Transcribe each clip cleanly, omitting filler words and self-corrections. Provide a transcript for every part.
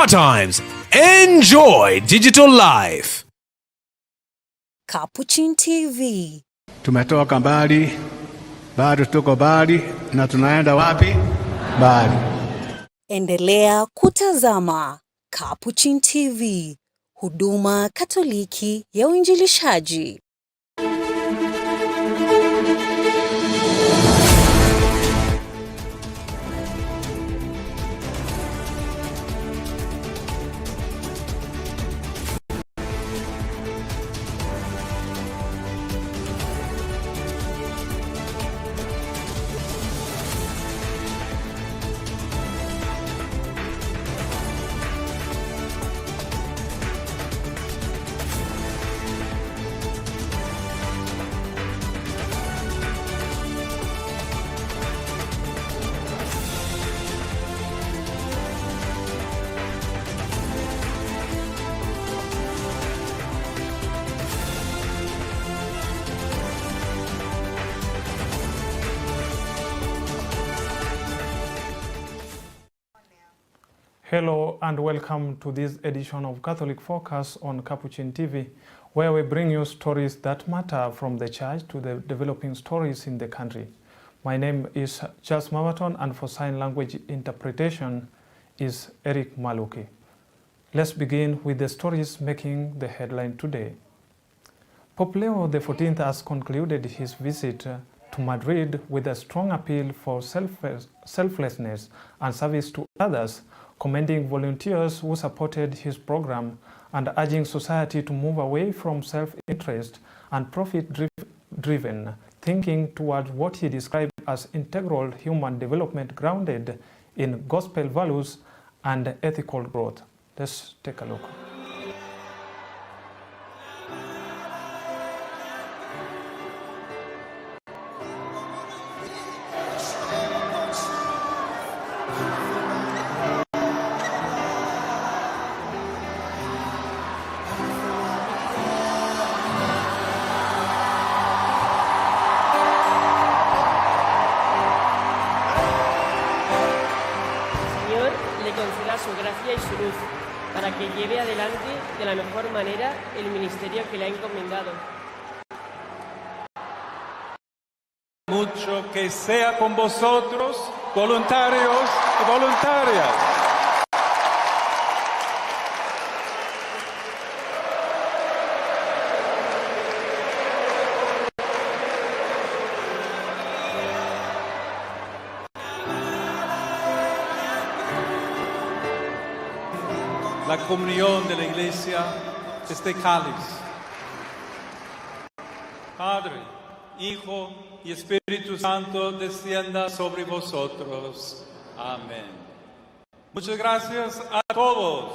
StarTimes. Enjoy digital life. Capuchin TV. Tumetoka mbali, bado tuko mbali na tunaenda wapi? Mbali. Endelea kutazama Capuchin TV, huduma Katoliki ya uinjilishaji. Hello and welcome to this edition of Catholic Focus on Capuchin TV, where we bring you stories that matter from the church to the developing stories in the country. My name is Charles Mavaton, and for sign language interpretation is Eric Maluki. Let's begin with the stories making the headline today. Pope Leo XIV has concluded his visit to Madrid with a strong appeal for selflessness and service to others, commending volunteers who supported his program and urging society to move away from self-interest and profit-driven thinking toward what he described as integral human development grounded in gospel values and ethical growth. Let's take a look. Su gracia y su luz para que lleve adelante de la mejor manera el ministerio que le ha encomendado. Mucho que sea con vosotros, voluntarios y voluntarias. La comunión de la Iglesia, este cáliz. Padre, Hijo y Espíritu Santo descienda sobre vosotros. Amén. Muchas gracias a todos.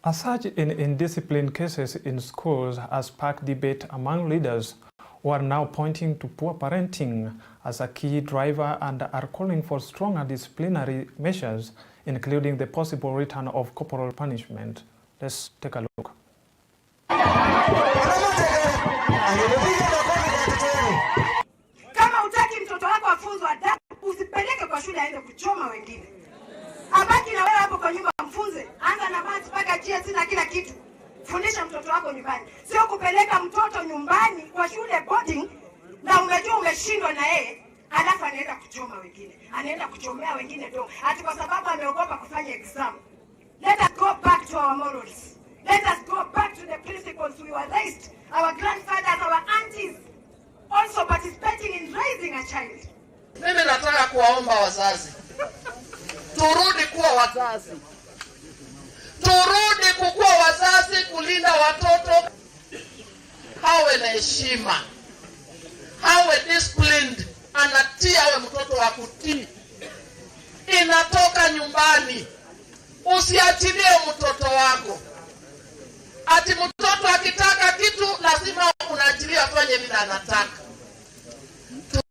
A surge in indisciplined cases in schools has sparked debate among leaders who are now pointing to poor parenting as a key driver and are calling for stronger disciplinary measures, including the possible return of corporal punishment. Let's take a look. Kama utaki mtoto wako afunzwe adabu, usipeleke kwa shule aende kuchoma wengine. Abaki na wewe hapo kwa nyumba mfunze. Anza na basi paka GS na kila kitu. Fundisha mtoto wako nyumbani. Sio kupeleka mtoto nyumbani kwa shule boarding na unajua umeshindwa na yeye, alafu anaenda kuchoma wengine. Anaenda kuchomea wengine ndio. Ati kwa sababu ameogopa kufanya exam. Let us go back to our morals. Let us go back to the principles we were raised. Our grandfathers, our aunties also participating in raising a child. Mimi nataka kuwaomba wazazi. Turudi kuwa wazazi. Turudi kukuwa wazazi, kulinda watoto. Hawe na heshima. Hawe disciplined. Anatia awe mtoto wa kutii. Inatoka nyumbani. Usiachilie mtoto wako. Ati mtoto akitaka kitu lazima unaachilia afanye vile anataka.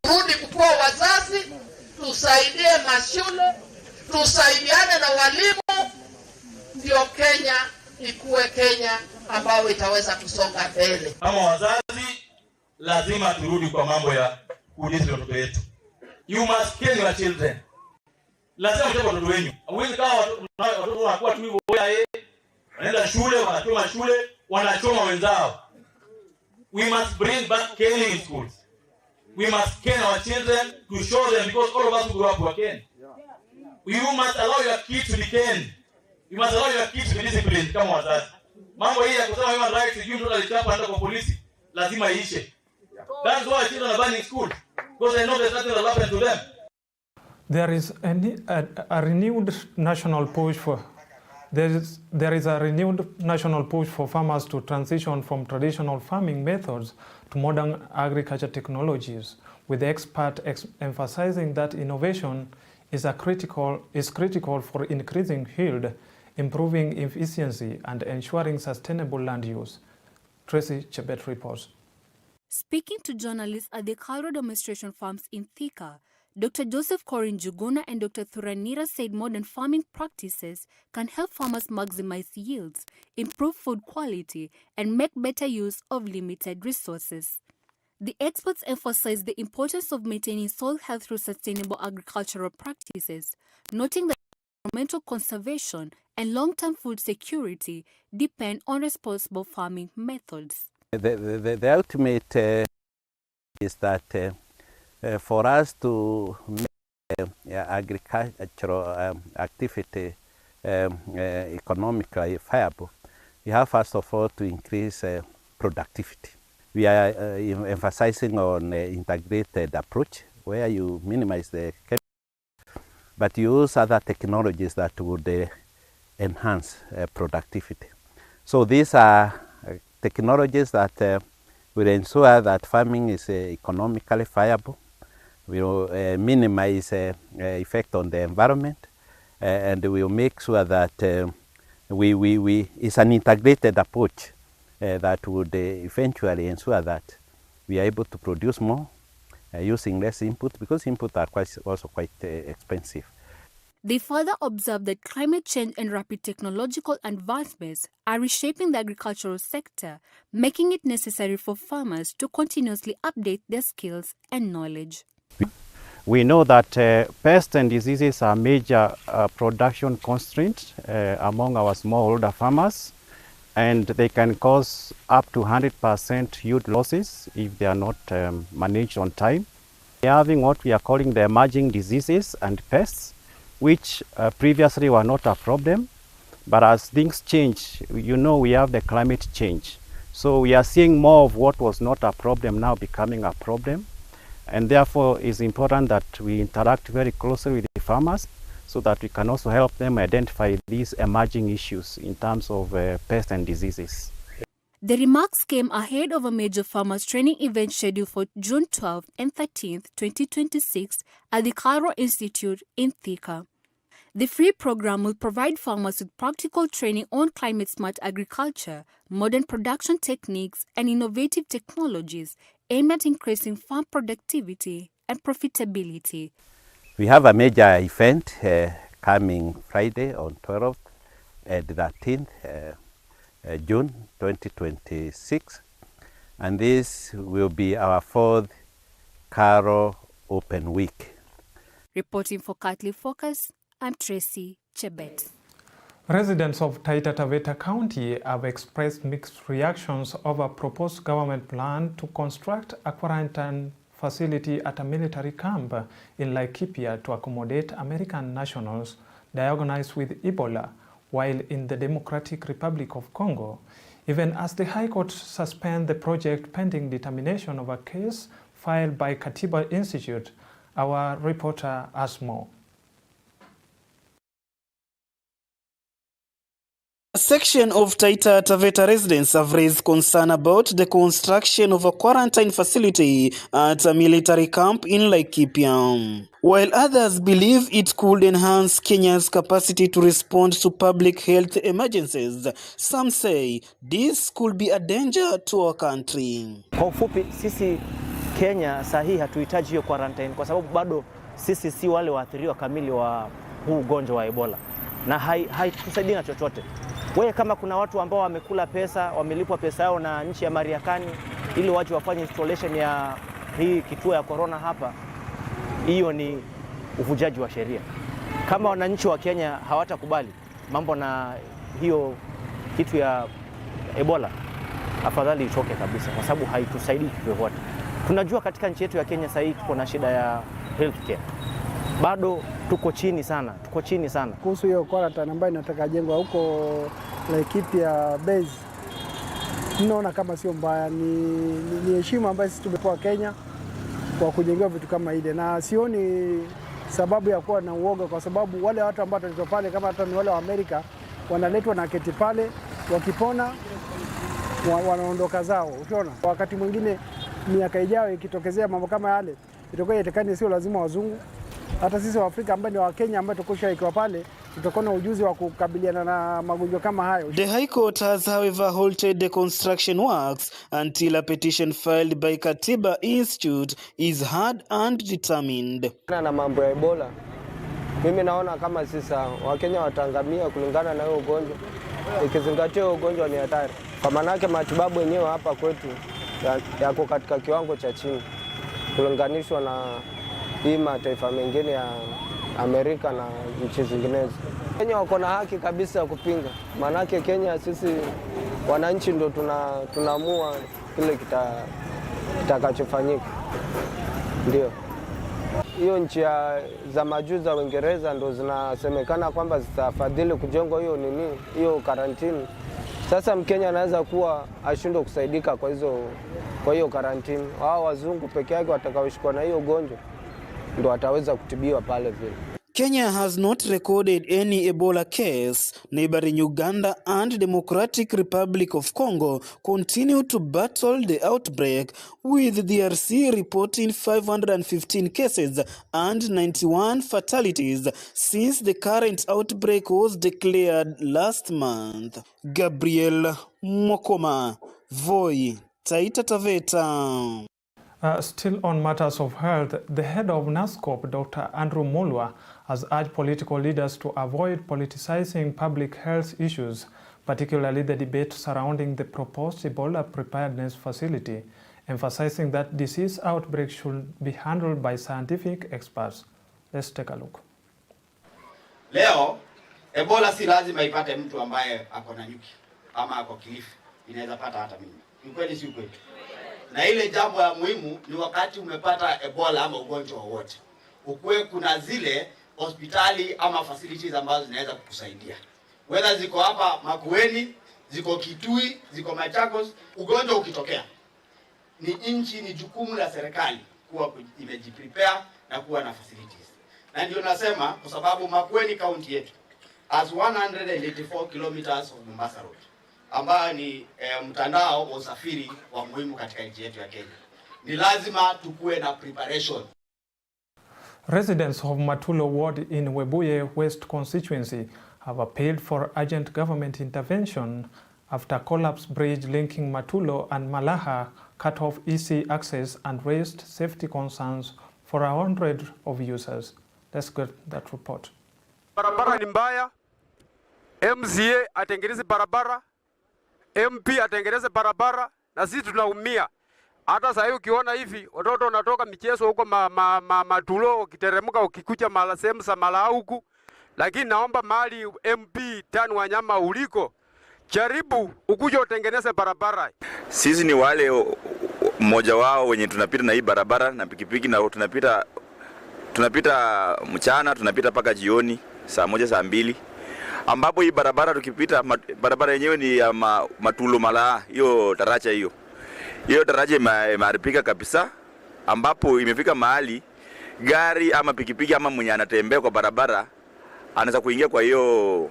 Turudi kukuwa wazazi, tusaidie mashule, tusaidiane na walimu, ndio Kenya ikuwe Kenya ambayo itaweza kusonga mbele. Kama wazazi lazima turudi kwa mambo ya kulezi watoto wetu. You must care your children. Lazima mtende watoto wenu. Huwezi kama watoto wanakuwa tu hivyo wanaenda shule, wanachoma shule, wanachoma wenzao. We must bring back caring in schools. We must care our children to show them, because all of us grew up working. You must allow your kids to be caned. You must allow your kids to be disciplined kama wazazi. Mambo hii ya kusema human rights, you mtoto alichapa anaenda kwa polisi, lazima iishe. That's why children are banning school, because they know there's nothing that will happen to them. There is a renewed national push for farmers to transition from traditional farming methods to modern agriculture technologies, with the expert emphasizing that innovation is critical for increasing yield, improving efficiency, and ensuring sustainable land use. Tracy Chebet reports. Speaking to journalists at the Cairo demonstration farms in Thika, Dr. Joseph Corin Juguna and Dr. Thuranira said modern farming practices can help farmers maximize yields, improve food quality, and make better use of limited resources. The experts emphasized the importance of maintaining soil health through sustainable agricultural practices, noting that environmental conservation and long-term food security depend on responsible farming methods. The ultimate is that for us to make agricultural activity economically viable, we have first of all to increase productivity. We are emphasizing on integrated approach where you minimize the chemicals, but you use other technologies that would enhance productivity. So these are technologies that will ensure that farming is economically viable, will minimize effect on the environment, and will make sure that it's an integrated approach that would eventually ensure that we are able to produce more using less input, because input are also quite expensive. They further observed that climate change and rapid technological advancements are reshaping the agricultural sector, making it necessary for farmers to continuously update their skills and knowledge. We know that pests and diseases are major production constraints among our smallholder farmers, and they can cause up to 100% yield losses if they are not managed on time. We are having what we are calling the emerging diseases and pests, which previously were not a problem, but as things change, you know, we have the climate change. So we are seeing more of what was not a problem now becoming a problem, and therefore it's important that we interact very closely with the farmers so that we can also help them identify these emerging issues in terms of pests and diseases. The remarks came ahead of a major farmers training event scheduled for June 12th and 13th, 2026 at the Cairo Institute in Thika. The free program will provide farmers with practical training on climate-smart agriculture, modern production techniques, and innovative technologies aimed at increasing farm productivity and profitability. We have a major event coming Friday on 12th and 13th June 2026, and this will be our 4th Cairo Open Week. Reporting for Catholic Focus, I'm Tracy Chebet. Residents of Taita Taveta County have expressed mixed reactions over a proposed government plan to construct a quarantine facility at a military camp in Laikipia to accommodate American nationals diagnosed with Ebola while in the Democratic Republic of Congo, even as the High Court suspended the project pending determination of a case filed by Katiba Institute. Our reporter has more. A section of Taita Taveta residents have raised concern about the construction of a quarantine facility at a military camp in Laikipia, while others believe it could enhance Kenya's capacity to respond to public health emergencies. Some say this could be a danger to our country. Kwa ufupi, sisi Kenya sahihi hatuhitaji hiyo quarantine kwa sababu bado sisi si wale waathiriwa kamili wa huu ugonjwa wa Ebola, na haitusaidii na chochote. Wewe kama kuna watu ambao wamekula pesa, wamelipwa pesa yao na nchi ya Marekani ili waje wafanye installation ya hii kituo ya corona hapa, hiyo ni uvujaji wa sheria. Kama wananchi wa Kenya hawatakubali mambo na hiyo kitu ya Ebola, afadhali itoke kabisa, kwa sababu haitusaidii kivyovyote. Tunajua katika nchi yetu ya Kenya sasa hivi tuko na shida ya healthcare. Bado tuko chini sana. Kuhusu hiyo quarantine ambayo inataka jengwa huko Laikipia base, naona kama sio mbaya, ni heshima ambayo sisi tumepewa Kenya kwa kujengewa vitu kama ile, na sioni sababu ya kuwa na uoga, kwa sababu wale watu ambao wataletwa pale kama hata ni wale wa Amerika wanaletwa na keti pale, wakipona wanaondoka zao. Ukiona wakati mwingine miaka ijayo ikitokezea mambo kama yale, itakuwa itekani sio lazima wazungu, hata sisi wa Afrika ambao ni wa Kenya ambao tukoshaikwa pale tutakuwa na ujuzi wa kukabiliana na magonjwa kama hayo. The High Court has however halted the construction works until a petition filed by Katiba Institute is heard and determined. Na mambo ya Ebola, mimi naona kama sisa Wakenya wataangamia kulingana na hiyo ugonjwa, ikizingatia ugonjwa ni hatari. Kwa maana yake matibabu yenyewe hapa kwetu yako katika kiwango cha chini kulinganishwa na hii mataifa mengine ya Amerika na nchi zinginezo. Kenya wako na haki kabisa ya kupinga. Maana yake Kenya sisi wananchi ndio tunaamua kile kitakachofanyika. Ndio. Hiyo nchi za majuu za Uingereza ndio zinasemekana kwamba zitafadhili kujengwa hiyo karantini. Sasa Mkenya anaweza kuwa ashindwe kusaidika kwa hiyo karantini. Hao wazungu peke yake watakaoshikwa na hiyo ugonjwa ndio wataweza kutibiwa pale vile. Kenya has not recorded any Ebola case. Neighboring Uganda and Democratic Republic of Congo continue to battle the outbreak, with DRC reporting 515 cases and 91 fatalities since the current outbreak was declared last month. Gabriel Mokoma, Voi, Taita Taveta. Still on matters of health, the head of NASCOP, Dr. Andrew Mulwa, has urged political leaders to avoid politicizing public health issues, particularly the debate surrounding the proposed Ebola preparedness facility, emphasizing that disease outbreaks should be handled by scientific experts. Let's take a look. Leo, Ebola si lazima ipate mtu ambaye ako na nyuki ama ako Kilifi, inaweza pata hata mimi. Ni kweli si kweli? Na ile jambo la muhimu ni wakati umepata Ebola ama ugonjwa wowote, ukuwe kuna zile hospitali ama facilities ambazo zinaweza kukusaidia. Whether ziko hapa Makueni, ziko Kitui, ziko Machakos, ugonjwa ukitokea. Ni jukumu la serikali kuwa imejiprepare na kuwa na facilities. Na ndio nasema kwa sababu Makueni county yetu as 184 kilometers of Mombasa Road, ambayo ni mtandao wa usafiri wa muhimu katika nchi yetu ya Kenya. Ni lazima tukue na preparation. Residents of Matulo ward in Webuye West constituency have appealed for urgent government intervention after collapsed bridge linking Matulo and Malaha cut off easy access and raised safety concerns for 100 of users. Let's get that report. Barabara ni mbaya. MCA atengeneze barabara. MP atengeneze barabara, na sisi tunaumia. Hata sasa hivi ukiona hivi watoto wanatoka michezo huko Matulo ukiteremka ukikuja mala sehemu za mala huku, lakini naomba mali MP Tani Wanyama uliko jaribu ukuje utengeneze barabara. Sisi ni wale mmoja wao wenye tunapita na hii barabara na pikipiki, na tunapita mchana, tunapita paka jioni saa 1 saa 2, ambapo hii barabara tukipita, barabara yenyewe ni ya Matulo Malaa, hiyo daraja hiyo daraja imeharibika kabisa, ambapo imefika mahali gari ama pikipiki ama mwenye anatembea kwa barabara anaweza kuingia kwa hiyo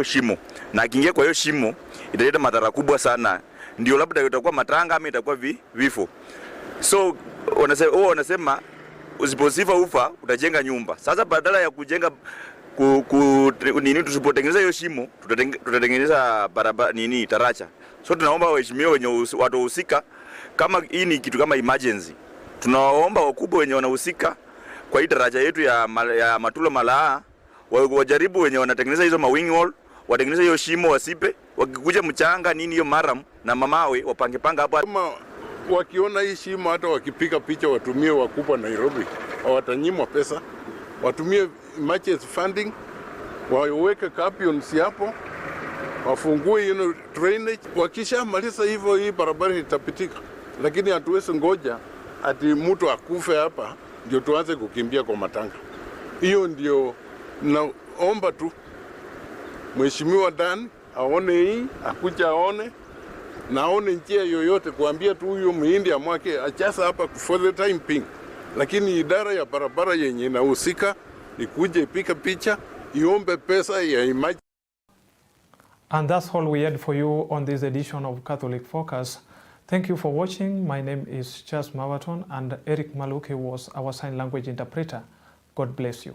shimo, na akiingia kwa hiyo shimo italeta madhara kubwa sana, ndio labda itakuwa matanga ama itakuwa vifo. So wanasema usiposifa ufa utajenga nyumba. Sasa badala ya kujenga tusipotengeneza hiyo shimo tutatengeneza barabara daraja. So tunaomba waheshimiwa wenye watu husika, kama hii ni kitu kama emergency, tunawaomba wakubwa wenye wanahusika kwa hii daraja yetu ya Matulo Malaa wajaribu, wenye wanatengeneza hizo mawing wall watengeneza hiyo shimo, wasipe wakikuja mchanga hiyo maram na mamawe wapanga hapo. Kama wakiona hii shimo hata wakipiga picha watumie wakubwa Nairobi, watanyimwa pesa, watumie emergency funding, waweke capions hapo, wafungue drainage. Wakisha maliza hivyo, hii barabara itapitika, lakini hatuwezi ngoja ati mtu akufe hapa ndio tuanze kukimbia kwa matanga. Hiyo ndio naomba tu Mheshimiwa Dan aone hii, akuja aone na aone njia yoyote kuambia tu huyo Mhindi amwake achasa hapa for the time being. Lakini idara ya barabara yenye inahusika ikuje ipika picha, iombe pesa ya emergency. And that's all we had for you on this edition of Catholic Focus. Thank you for watching. My name is Charles Mawaton and Eric Maluke was our sign language interpreter. God bless you.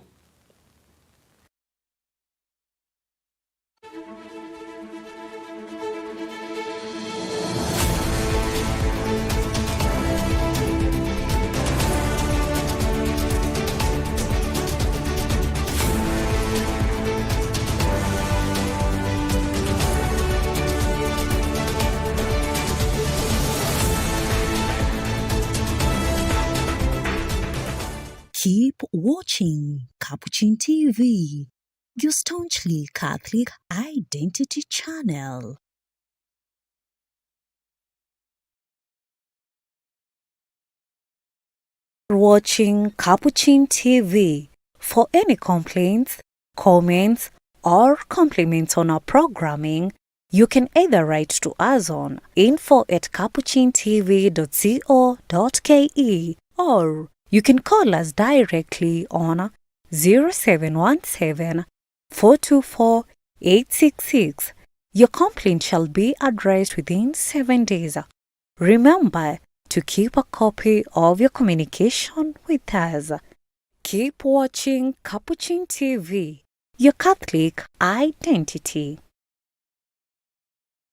Keep watching Capuchin TV, your staunchly Catholic identity channel. Watching Capuchin TV. For any complaints, comments, or compliments on our programming, you can either write to us on info@capuchintv.co.ke or you can call us directly on 0717 424 866. Your complaint shall be addressed within 7 days. Remember to keep a copy of your communication with us. Keep watching Capuchin TV, your Catholic identity.